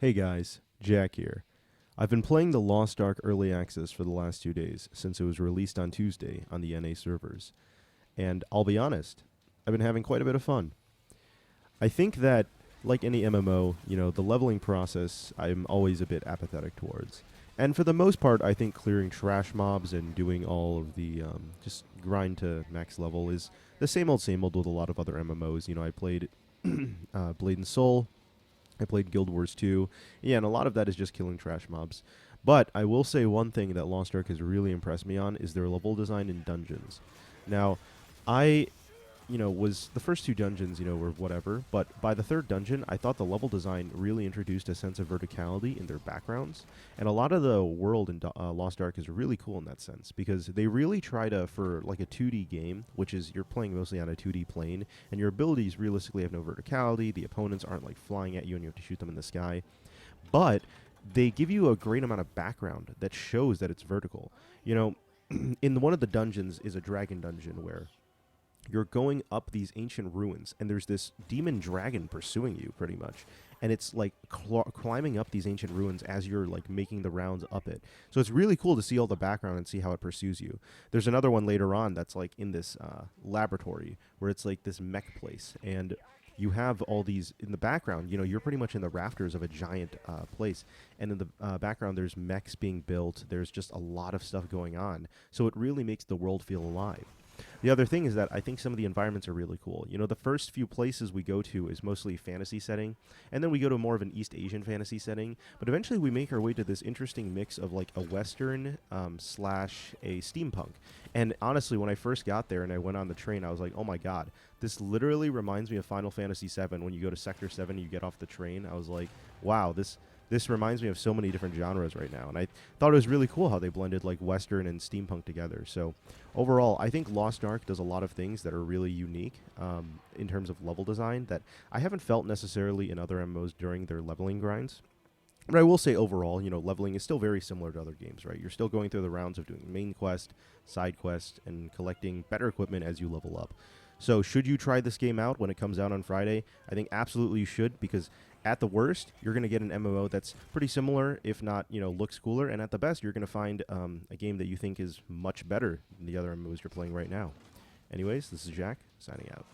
Hey guys, Jack here. I've been playing the Lost Ark Early Access for the last 2 days since it was released on Tuesday on the NA servers, and I'll be honest, I've been having quite a bit of fun. I think that, like any MMO, the leveling process I'm always a bit apathetic towards. And for the most part, I think clearing trash mobs and doing all of the just grind to max level is the same old with a lot of other MMOs. I played Blade and Soul, I played Guild Wars 2. Yeah, and a lot of that is just killing trash mobs. But I will say one thing that Lost Ark has really impressed me on is their level design in dungeons. Now, I, was the first two dungeons, were whatever, but by the third dungeon, I thought the level design really introduced a sense of verticality in their backgrounds. And a lot of the world in Lost Ark is really cool in that sense because they really try to, for like a 2D game, which is you're playing mostly on a 2D plane, and your abilities realistically have no verticality. The opponents aren't like flying at you and you have to shoot them in the sky. But they give you a great amount of background that shows that it's vertical. You know, in one of the dungeons is a dragon dungeon where you're going up these ancient ruins and there's this demon dragon pursuing you pretty much, and it's like climbing up these ancient ruins as you're like making the rounds up it. So it's really cool to see all the background and see how it pursues you. There's another one later on that's like in this laboratory where it's like this mech place, and you have all these in the background. You're pretty much in the rafters of a giant place, and in the background there's mechs being built. There's just a lot of stuff going on, so it really makes the world feel alive. The other thing is that I think some of the environments are really cool. The first few places we go to is mostly fantasy setting, and then we go to more of an East Asian fantasy setting. But eventually we make our way to this interesting mix of like a Western slash a steampunk. And honestly, when I first got there and I went on the train, I was like, oh my god, this literally reminds me of Final Fantasy VII. When you go to Sector 7, you get off the train. I was like, wow, this reminds me of so many different genres right now. And I thought it was really cool how they blended like Western and steampunk together. So overall, I think Lost Ark does a lot of things that are really unique in terms of level design that I haven't felt necessarily in other MMOs during their leveling grinds. But I will say overall, leveling is still very similar to other games, right? You're still going through the rounds of doing main quest, side quest, and collecting better equipment as you level up. So should you try this game out when it comes out on Friday? I think absolutely you should, because at the worst, you're going to get an MMO that's pretty similar, if not, looks cooler. And at the best, you're going to find a game that you think is much better than the other MMOs you're playing right now. Anyways, this is Jack, signing out.